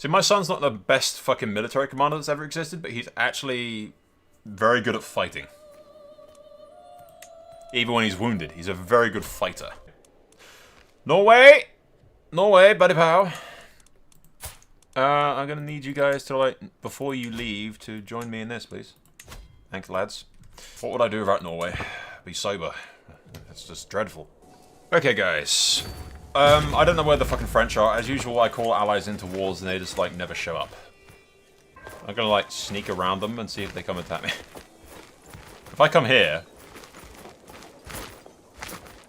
See, my son's not the best fucking military commander that's ever existed, but he's actually very good at fighting. Even when he's wounded, he's a very good fighter. Norway! Norway, buddy pal. I'm gonna need you guys to, like, before you leave, to join me in this, please. Thanks, lads. What would I do without Norway? Be sober. It's just dreadful. Okay, guys. I don't know where the fucking French are. As usual, I call allies into wars and they just, like, never show up. I'm gonna, like, sneak around them and see if they come attack me. If I come here,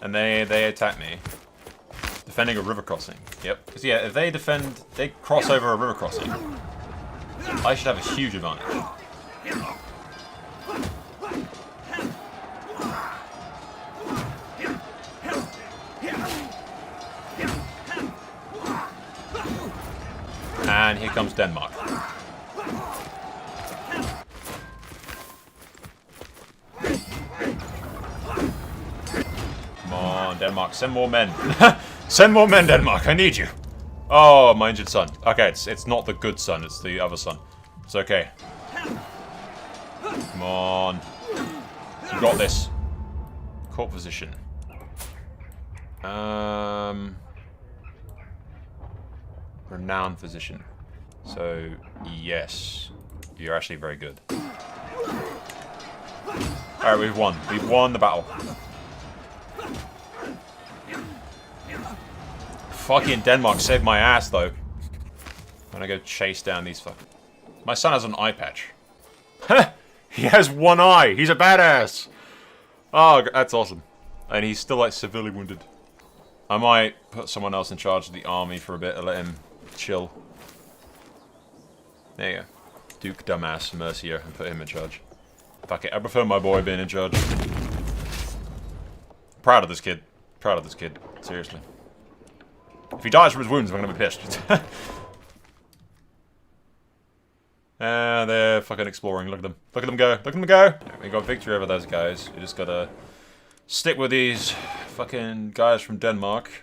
and they attack me, defending a river crossing. Yep. Because, yeah, if they cross over a river crossing, I should have a huge advantage. And here comes Denmark. Come on, Denmark, send more men. Send more men, Denmark, I need you. Oh, my injured son. Okay, it's not the good son, it's the other son. It's okay. Come on. You got this. Court position. Renowned physician. So, yes. You're actually very good. Alright, we've won. We've won the battle. Fucking Denmark saved my ass, though. I'm gonna go chase down these fucking... My son has an eye patch. He has one eye! He's a badass! Oh, that's awesome. And he's still, like, severely wounded. I might put someone else in charge of the army for a bit and let him chill. There you go. Duke Dumbass Mercier and put him in charge. Fuck it, I prefer my boy being in charge. Proud of this kid. Proud of this kid. Seriously. If he dies from his wounds, I'm gonna be pissed. They're fucking exploring. Look at them. Look at them go. Look at them go! We got victory over those guys. We just gotta stick with these fucking guys from Denmark.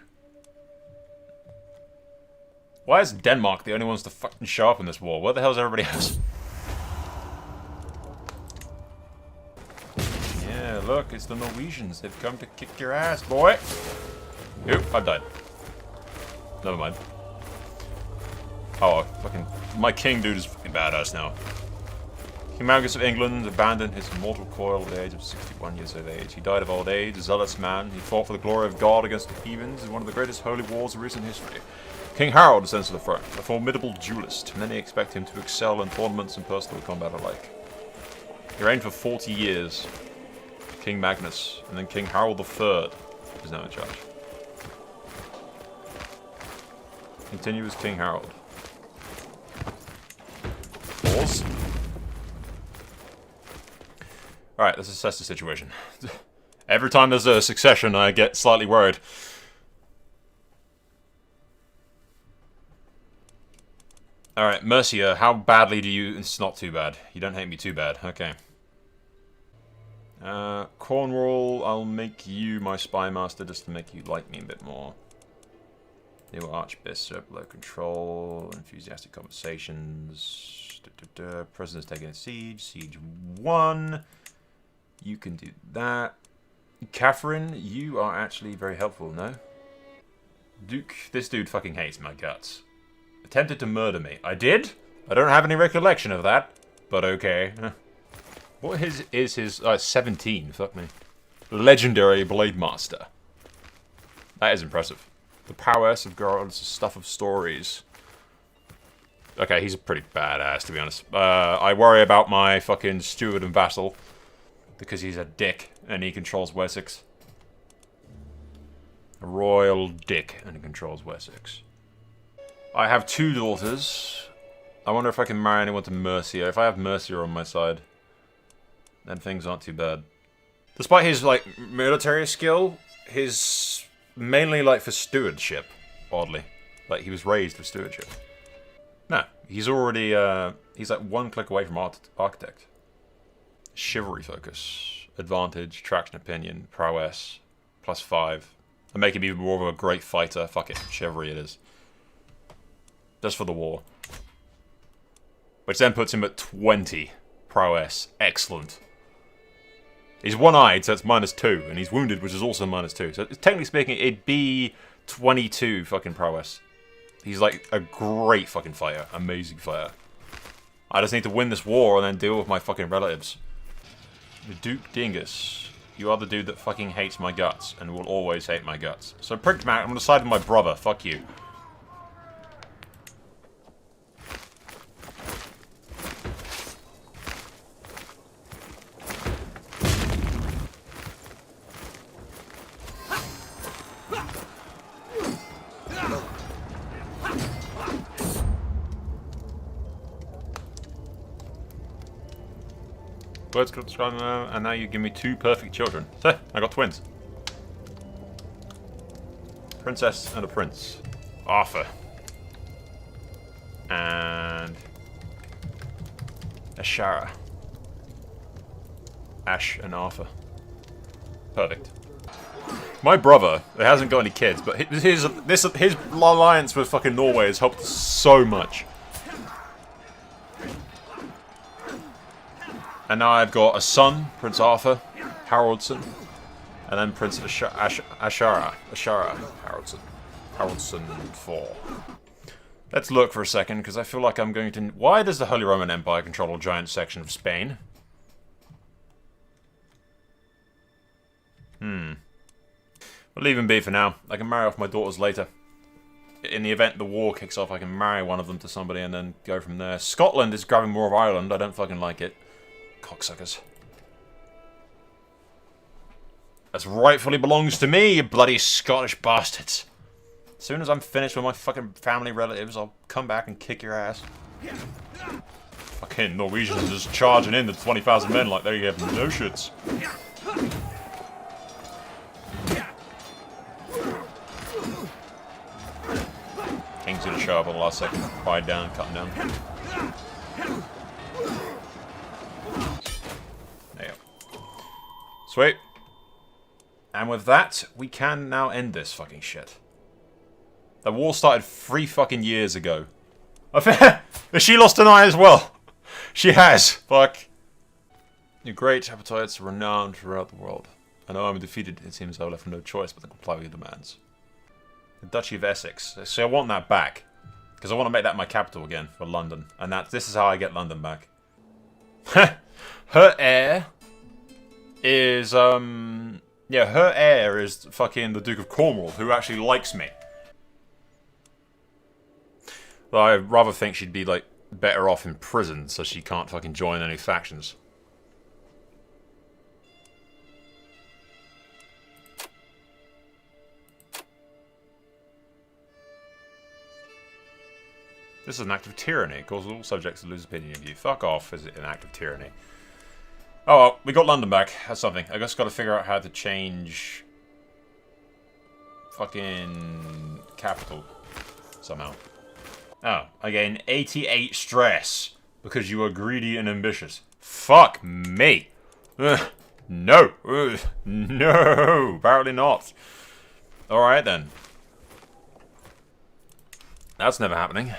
Why is Denmark the only ones to fucking show up in this war? Where the hell's everybody else? Yeah, look, it's the Norwegians. They've come to kick your ass, boy. Oop, I've died. Never mind. Oh, fucking... My king dude is fucking badass now. King Magnus of England abandoned his mortal coil at the age of 61 years of age. He died of old age, a zealous man. He fought for the glory of God against the heathens in one of the greatest holy wars of recent history. King Harold ascends to the throne, a formidable duelist. Many expect him to excel in tournaments and personal combat alike. He reigned for 40 years. King Magnus, and then King Harold III is now in charge. Continue as King Harold. Pause. Alright, let's assess the situation. Every time there's a succession, I get slightly worried. Alright, Mercia, how badly do you... It's not too bad. You don't hate me too bad. Okay. Cornwall, I'll make you my spy master just to make you like me a bit more. New Archbishop, low control, enthusiastic conversations. Prisoners taking a siege. Siege 1. You can do that. Catherine, you are actually very helpful, no? Duke, this dude fucking hates my guts. Attempted to murder me. I did? I don't have any recollection of that, but okay. What is his 17, fuck me. Legendary Blade Master. That is impressive. The prowess of girls, the stuff of stories. Okay, he's a pretty badass, to be honest. I worry about my fucking steward and vassal, because he's a dick, and he controls Wessex. A royal dick, and he controls Wessex. I have 2 daughters. I wonder if I can marry anyone to Mercia. If I have Mercia on my side, then things aren't too bad. Despite his, like, military skill, his... mainly, like, for stewardship, oddly. Like, he was raised for stewardship. No, he's already, he's like 1 click away from architect. Chivalry focus. Advantage, traction opinion, prowess, +5. And make him even more of a great fighter. Fuck it, chivalry it is. Just for the war. which then puts him at 20 prowess. Excellent. He's one-eyed, so it's -2, and he's wounded, which is also -2. So technically speaking, it'd be 22 fucking prowess. He's like a great fucking fighter. Amazing fighter. I just need to win this war and then deal with my fucking relatives. The Duke Dingus. You are the dude that fucking hates my guts and will always hate my guts. So Pragmatic, I'm gonna side with my brother. Fuck you. Words got described, and now you give me 2 perfect children. So, I got twins. Princess and a prince. Arthur. And... Ashara. Ash and Arthur. Perfect. My brother, who hasn't got any kids, but his alliance with fucking Norway has helped so much. And now I've got a son, Prince Arthur Haraldsson, and then Prince Ashara Haraldsson. Haraldsson 4. Let's look for a second, because I feel like I'm going to... Why does the Holy Roman Empire control a giant section of Spain? We'll leave him be for now. I can marry off my daughters later. In the event the war kicks off, I can marry one of them to somebody and then go from there. Scotland is grabbing more of Ireland. I don't fucking like it. Cocksuckers. This rightfully belongs to me, you bloody Scottish bastards. As soon as I'm finished with my fucking family relatives, I'll come back and kick your ass. Fucking Norwegians just charging in the 20,000 men like they have no shits. King's gonna show up at the last second. Ride down, cut him down. Sweet. And with that, we can now end this fucking shit. The war started 3 fucking years ago. She lost an eye as well. She has. Fuck. Your great appetites are renowned throughout the world. I know I'm defeated. It seems I will have no choice but to comply with your demands. The Duchy of Essex. See, I want that back. Because I want to make that my capital again for London. And this is how I get London back. Her heir... is, yeah, her heir is fucking the Duke of Cornwall, who actually likes me. Though I rather think she'd be, like, better off in prison, so she can't fucking join any factions. This is an act of tyranny. It causes all subjects to lose opinion of you. Fuck off, is it an act of tyranny? Oh well, we got London back. That's something. I just got to figure out how to change fucking capital somehow. Oh, again, 88 stress because you are greedy and ambitious. Fuck me. No. No, apparently not. Alright then. That's never happening.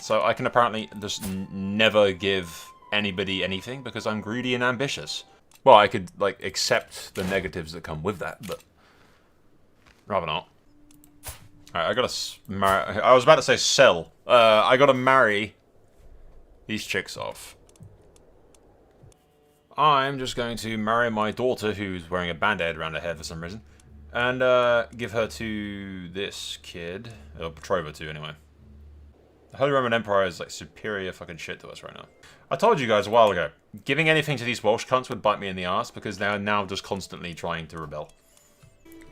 So I can apparently just never give anybody anything because I'm greedy and ambitious. Well, I could, like, accept the negatives that come with that, but rather not. Alright, I gotta marry... I was about to say sell. I gotta marry these chicks off. I'm just going to marry my daughter, who's wearing a band-aid around her head for some reason, and give her to this kid. Or betroth her to, anyway. The Holy Roman Empire is, like, superior fucking shit to us right now. I told you guys a while ago, giving anything to these Welsh cunts would bite me in the ass because they are now just constantly trying to rebel.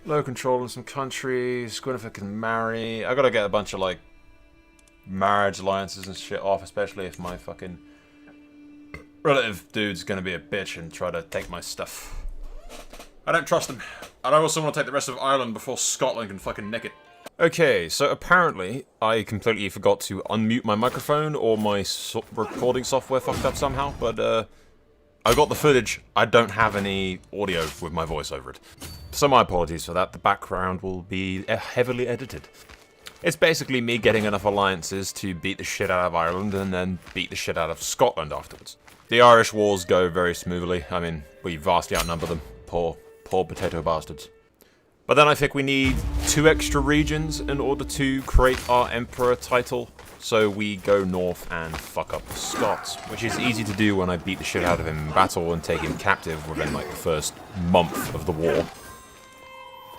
Low control in some countries, Gwyneth can marry. I gotta get a bunch of, like, marriage alliances and shit off, especially if my fucking relative dude's gonna be a bitch and try to take my stuff. I don't trust him. And I also want to take the rest of Ireland before Scotland can fucking nick it. Okay, so apparently I completely forgot to unmute my microphone, or my recording software fucked up somehow, but I got the footage. I don't have any audio with my voice over it. So my apologies for that. The background will be heavily edited. It's basically me getting enough alliances to beat the shit out of Ireland and then beat the shit out of Scotland afterwards. The Irish wars go very smoothly. I mean, we vastly outnumber them. Poor potato bastards. But then I think we need 2 extra regions in order to create our Emperor title. So we go north and fuck up the Scots, which is easy to do when I beat the shit out of him in battle and take him captive within like the first month of the war.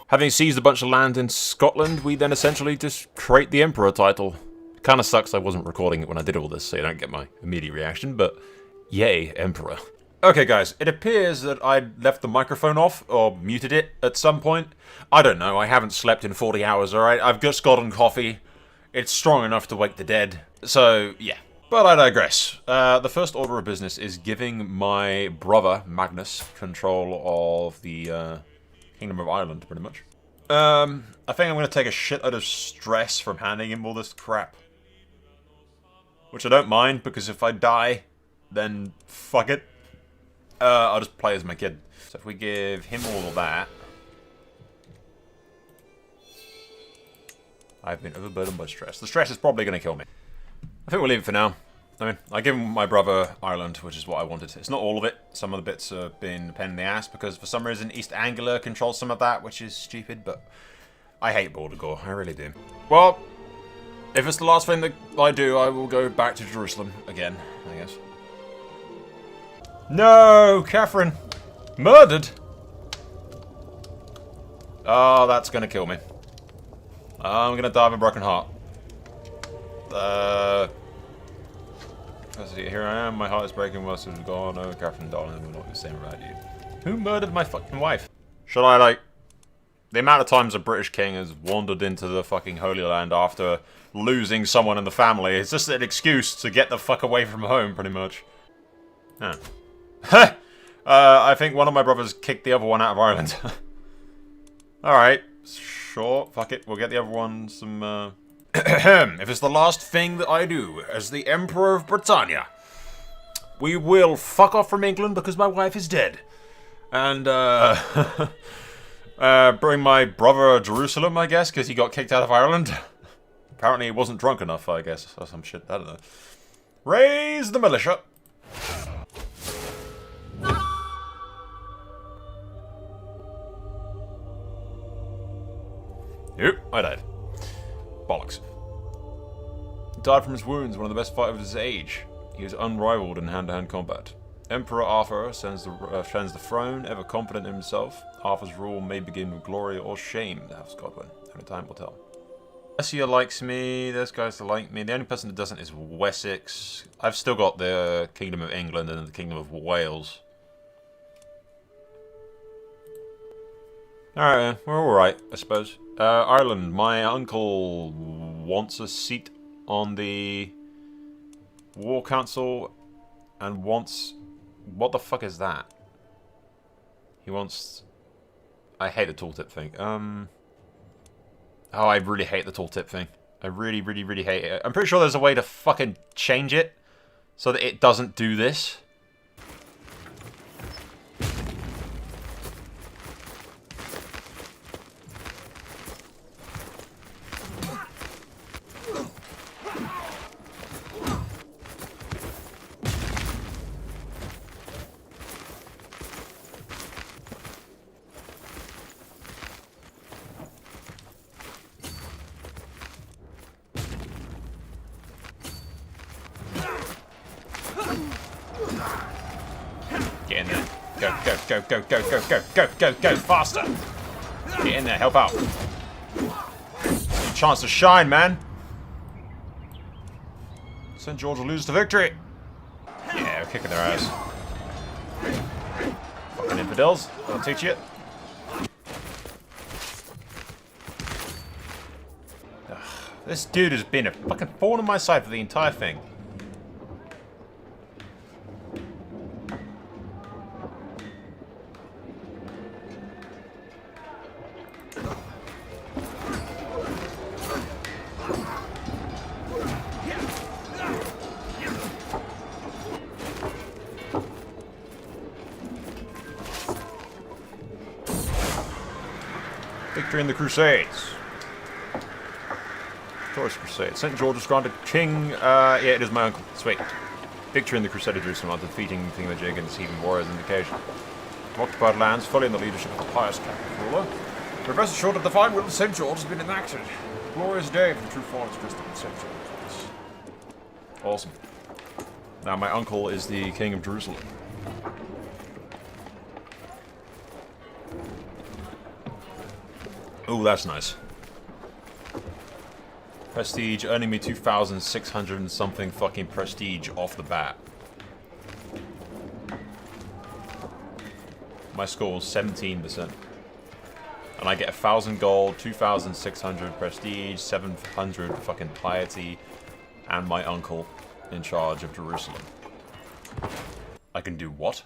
Having seized a bunch of land in Scotland, we then essentially just create the Emperor title. Kinda sucks I wasn't recording it when I did all this, so you don't get my immediate reaction, but yay, Emperor. Okay guys, it appears that I left the microphone off, or muted it at some point. I don't know, I haven't slept in 40 hours, alright? I've just gotten coffee. It's strong enough to wake the dead. So, yeah. But I digress. The first order of business is giving my brother, Magnus, control of the Kingdom of Ireland, pretty much. I think I'm going to take a shitload of stress from handing him all this crap. Which I don't mind, because if I die, then fuck it. I'll just play as my kid. So if we give him all of that... I've been overburdened by stress. The stress is probably going to kill me. I think we'll leave it for now. I mean, I give my brother Ireland, which is what I wanted. It's not all of it. Some of the bits have been a pain in the ass because for some reason East Anglia controls some of that, which is stupid, but I hate Border Gore. I really do. Well, if it's the last thing that I do, I will go back to Jerusalem again, I guess. No, Catherine! Murdered! Oh, that's gonna kill me. I'm gonna die of a broken heart. Let's see, here I am, my heart is breaking, most of it is gone. Oh, Catherine, darling, we're not the same about you. Who murdered my fucking wife? Should I, like... The amount of times a British king has wandered into the fucking Holy Land after losing someone in the family, it's just an excuse to get the fuck away from home, pretty much. Huh. I think one of my brothers kicked the other one out of Ireland. Alright, sure, fuck it, we'll get the other one some, If it's the last thing that I do as the Emperor of Britannia, we will fuck off from England because my wife is dead. And, bring my brother to Jerusalem, I guess, because he got kicked out of Ireland. Apparently he wasn't drunk enough, I guess, or some shit, I don't know. Raise the militia. Yep, I died. Bollocks. He died from his wounds, one of the best fighters of his age. He was unrivaled in hand-to-hand combat. Emperor Arthur ascends the throne, ever confident in himself. Arthur's rule may begin with glory or shame, the House Godwin. Only time will tell. Essia likes me, those guys like me. The only person that doesn't is Wessex. I've still got the Kingdom of England and the Kingdom of Wales. Alright, we're alright, I suppose. Ireland, my uncle wants a seat on the War Council and wants... What the fuck is that? He wants... I hate the tooltip thing. Oh, I really hate the tooltip thing. I really, really, really hate it. I'm pretty sure there's a way to fucking change it so that it doesn't do this. Get in there. Go, go, go, go, go, go, go, go, go, go, faster. Get in there, help out. It's your chance to shine, man. St. George will lose to victory. Yeah, we're kicking their ass. Fucking infidels. I'll teach you. Ugh, this dude has been a fucking thorn on my side for the entire thing. Victory in the Crusades. Victorious Crusade. St. George was granted king. Yeah, it is my uncle. Sweet. Victory in the Crusader Jerusalem after defeating Thingamajig and deceiving warriors on the occasion. Occupied lands fully in the leadership of the pious Catholic ruler. But rest assured that the fine will of St. George has been enacted. Glorious day for the true followers of Christ in St. George. Awesome. Now my uncle is the king of Jerusalem. Oh, that's nice. Prestige, earning me 2,600 and something fucking prestige off the bat. My score was 17%. And I get 1,000 gold, 2,600 prestige, 700 fucking piety, and my uncle in charge of Jerusalem. I can do what?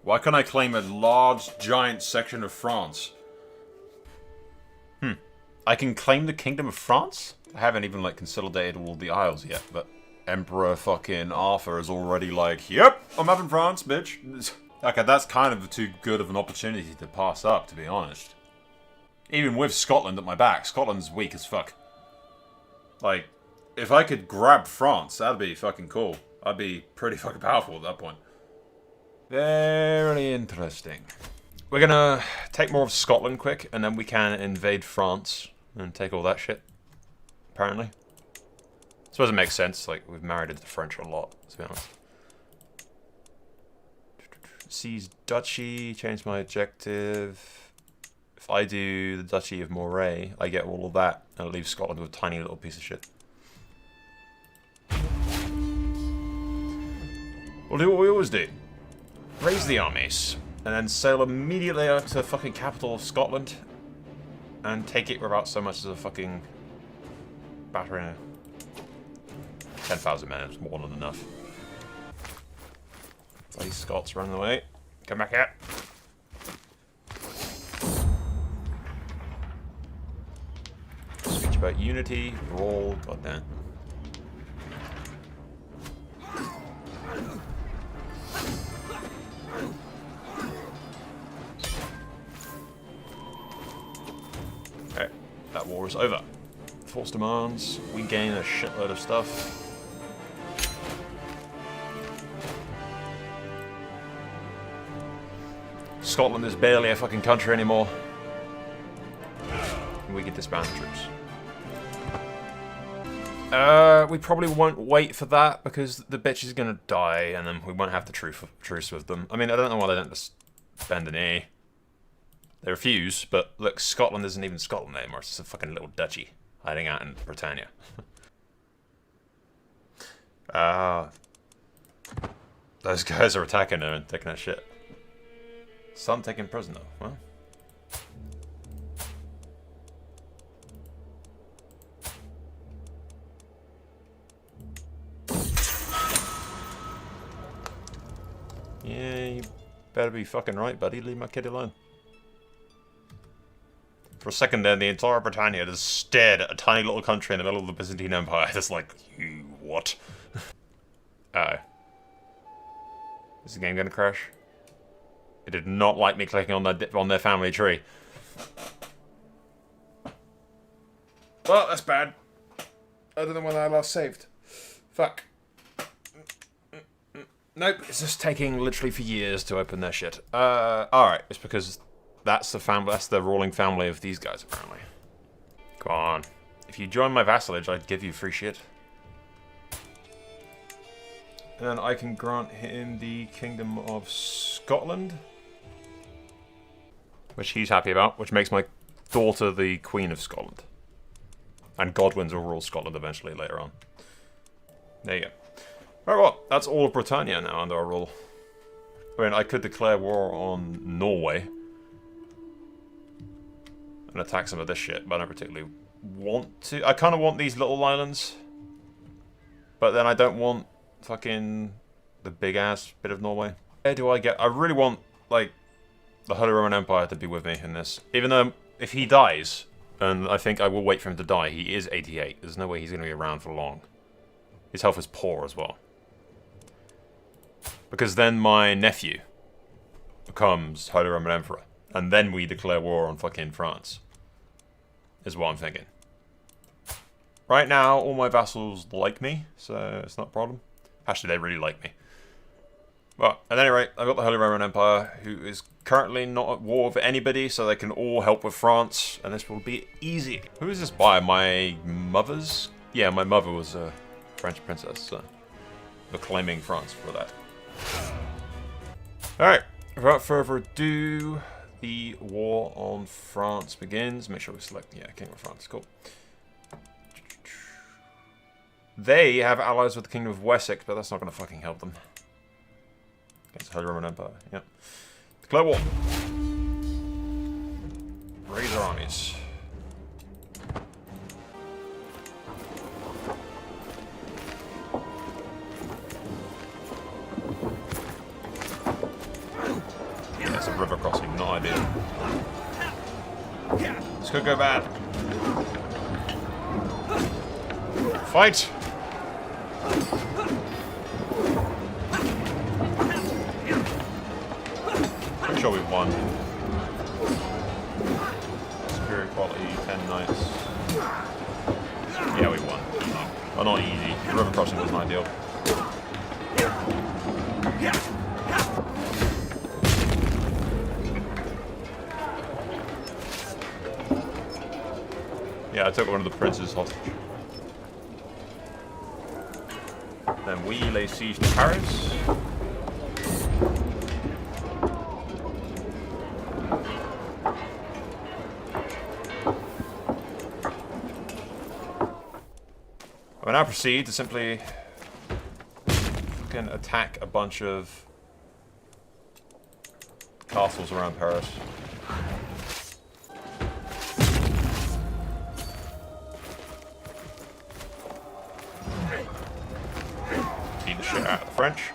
Why can't I claim a large, giant section of France? I can claim the Kingdom of France? I haven't even, like, consolidated all the Isles yet, but Emperor fucking Arthur is already like, yep, I'm having France, bitch. Okay, that's kind of too good of an opportunity to pass up, to be honest. Even with Scotland at my back, Scotland's weak as fuck. Like, if I could grab France, that'd be fucking cool. I'd be pretty fucking powerful at that point. Very interesting. We're gonna take more of Scotland quick, and then we can invade France and take all that shit. Apparently. I suppose it makes sense, like, we've married into the French a lot, to be honest. Seize Duchy, change my objective. If I do the Duchy of Moray, I get all of that, and it leaves Scotland with a tiny little piece of shit. We'll do what we always do. Raise the armies, and then sail immediately out to the fucking capital of Scotland, and take it without so much as a fucking battering. 10,000 men is more than enough. Bloody Scots running away. Come back here. Speech about unity, roll, goddamn. Okay, that war is over. Force demands, we gain a shitload of stuff. Scotland is barely a fucking country anymore. And we get disband the troops. We probably won't wait for that because the bitch is gonna die and then we won't have the truce with them. I mean, I don't know why they don't just bend an ear. They refuse, but look, Scotland isn't even Scotland anymore. It's just a fucking little duchy hiding out in Britannia. Those guys are attacking her and taking that shit. Son taken prisoner. Well. Yeah, you better be fucking right, buddy. Leave my kid alone. For a second there, the entire Britannia just stared at a tiny little country in the middle of the Byzantine Empire. Just like, you what? Uh-oh. Is the game gonna crash? It did not like me clicking on their family tree. Well, that's bad. I don't know when I last saved. Fuck. Nope, it's just taking literally for years to open their shit. Alright, it's because that's the ruling family of these guys, apparently. Come on. If you join my vassalage, I'd give you free shit. And then I can grant him the Kingdom of Scotland. Which he's happy about, which makes my daughter the Queen of Scotland. And Godwin's will rule Scotland eventually later on. There you go. Alright, well, that's all of Britannia now under our rule. I mean, I could declare war on Norway. And attack some of this shit, but I don't particularly want to. I kind of want these little islands. But then I don't want fucking the big ass bit of Norway. Where do I get? I really want, like, the Holy Roman Empire to be with me in this. Even though, if he dies, and I think I will wait for him to die, he is 88. There's no way he's going to be around for long. His health is poor as well. Because then my nephew becomes Holy Roman Emperor. And then we declare war on fucking France. Is what I'm thinking. Right now, all my vassals like me, so it's not a problem. Actually, they really like me. But at any rate, I've got the Holy Roman Empire, who is currently not at war with anybody, so they can all help with France, and this will be easy. Who is this by? My mother's? Yeah, my mother was a French princess, so we're claiming France for that. Alright, without further ado, the war on France begins. Make sure we select, yeah, King of France, cool. They have allies with the Kingdom of Wessex, but that's not going to fucking help them. Against the Holy Roman Empire, yep. Declare war. Raise our armies. Yeah, it's a river crossing, not ideal. This could go bad. Fight! Pretty sure we won. Superior quality, 10 knights. Yeah, we won. Oh, not easy. The river crossing wasn't ideal. Yeah, I took one of the princes hostage. Then we lay siege to Paris. I will now proceed to simply fucking attack a bunch of castles around Paris. Beat the shit out of the French.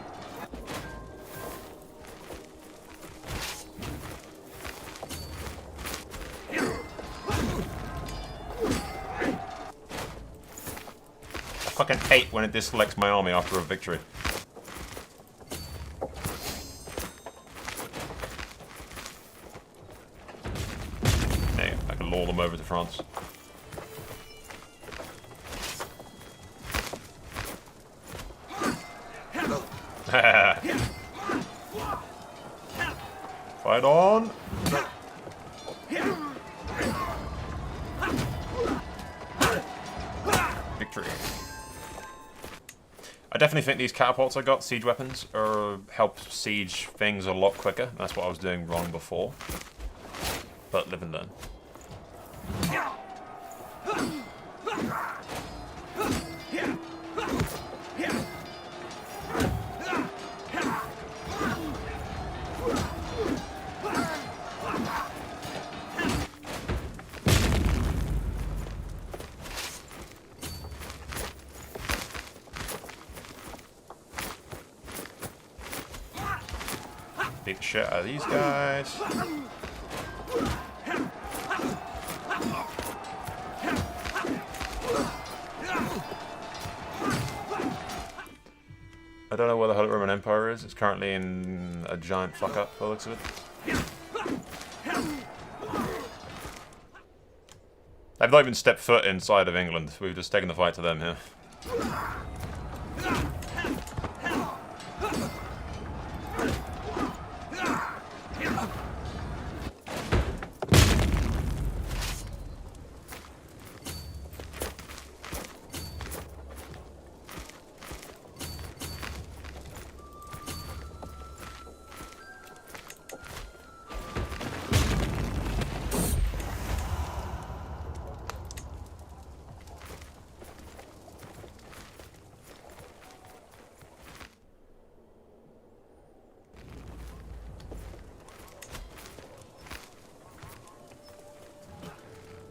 I fucking hate when it disselects my army after a victory. Hey, I can lure them over to France. Fight on! Victory. I definitely think these catapults I got, siege weapons, help siege things a lot quicker. That's what I was doing wrong before. But live and learn. Beat the shit out of these guys. I don't know where the Holy Roman Empire is. It's currently in a giant fuck up by the looks of it. They've not even stepped foot inside of England. We've just taken the fight to them here.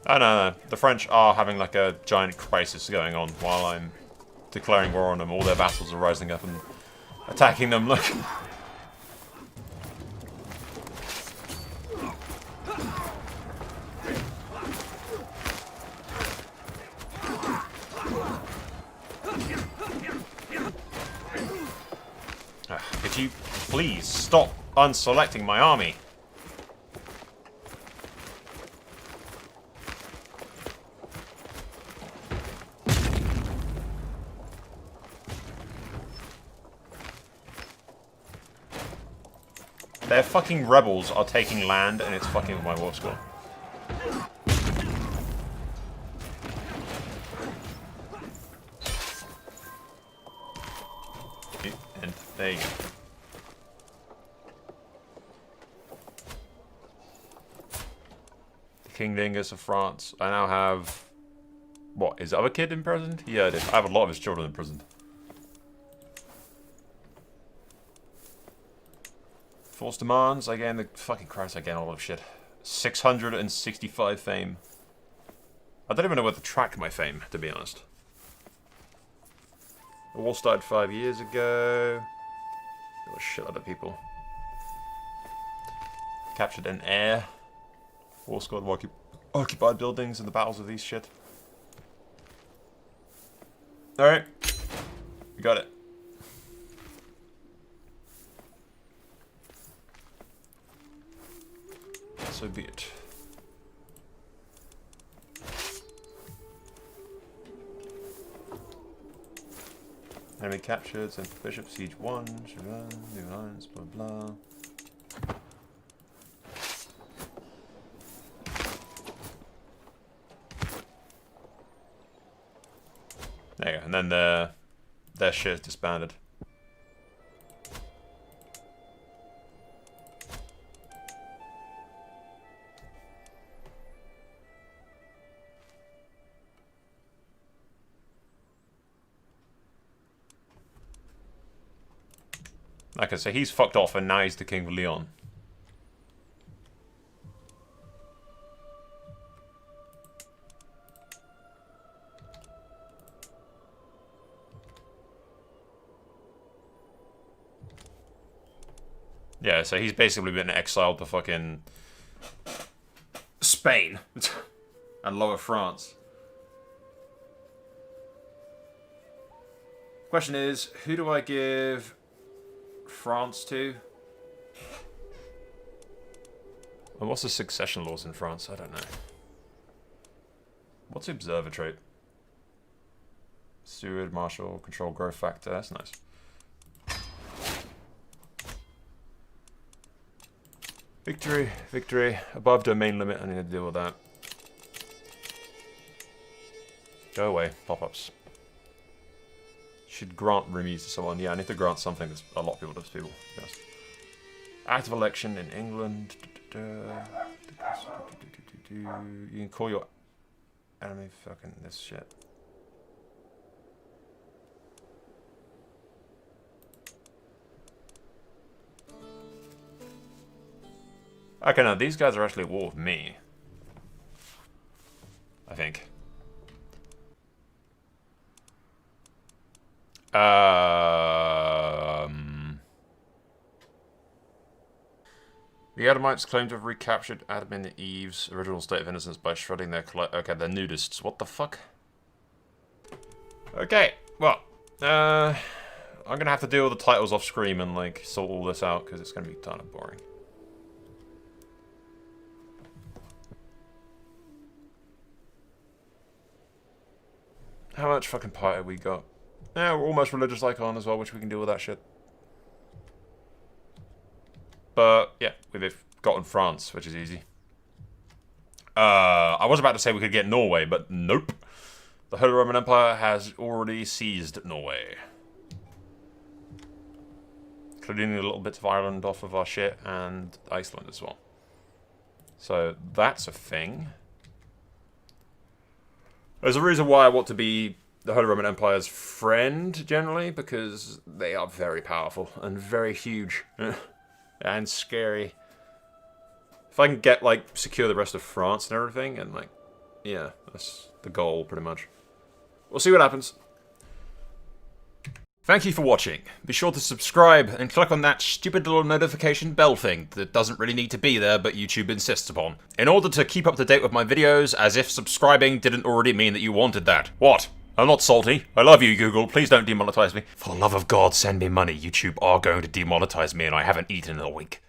Oh no, the French are having like a giant crisis going on while I'm declaring war on them. All their vassals are rising up and attacking them, look. Could you please stop unselecting my army? Their fucking rebels are taking land, and it's fucking with my war score. And there you go. The King Dingus of France. I now have... What, his other kid imprisoned? Yeah, I did. I have a lot of his children imprisoned. Force demands. Again, the fucking Christ, I gain a lot of shit. 665 fame. I don't even know where to track my fame, to be honest. The war started 5 years ago. There was a shitload of people. Captured an air. War squad occupied buildings in the battles of these shit. Alright. We got it. So be it. Enemy captured, sent for Bishop, Siege 1, new lines, blah blah. There you go, and then their shit is disbanded. Like I say, he's fucked off and now he's the King of Leon. Yeah, so he's basically been exiled to fucking Spain and Lower France. Question is, who do I give France to? And what's the succession laws in France? I don't know. What's the observer trait? Steward, marshal, control growth factor. That's nice. Victory, victory. Above domain limit, I need to deal with that. Go away, pop-ups. Should grant roomies to someone. Yeah, I need to grant something that's a lot of people to people. Yes. Active election in England. You can call your enemy fucking this shit. Okay, now these guys are actually at war with me. I think. The Adamites claim to have recaptured Adam and Eve's original state of innocence by shredding their okay, they're nudists. What the fuck? Okay, well, I'm gonna have to deal with the titles off screen and like sort all this out because it's gonna be kind of boring. How much fucking piety we got? Yeah, we're almost religious icon as well, which we can deal with that shit. But, yeah, we've gotten France, which is easy. I was about to say we could get Norway, but nope. The Holy Roman Empire has already seized Norway. Including a little bits of Ireland off of our shit, and Iceland as well. So, that's a thing. There's a reason why I want to be the Holy Roman Empire's friend, generally, because they are very powerful and very huge and scary. If I can get, like, secure the rest of France and everything, and, like, yeah, that's the goal, pretty much. We'll see what happens. Thank you for watching. Be sure to subscribe and click on that stupid little notification bell thing that doesn't really need to be there but YouTube insists upon, in order to keep up to date with my videos, as if subscribing didn't already mean that you wanted that. What? I'm not salty. I love you, Google. Please don't demonetize me. For the love of God, send me money. YouTube are going to demonetize me and I haven't eaten in a week.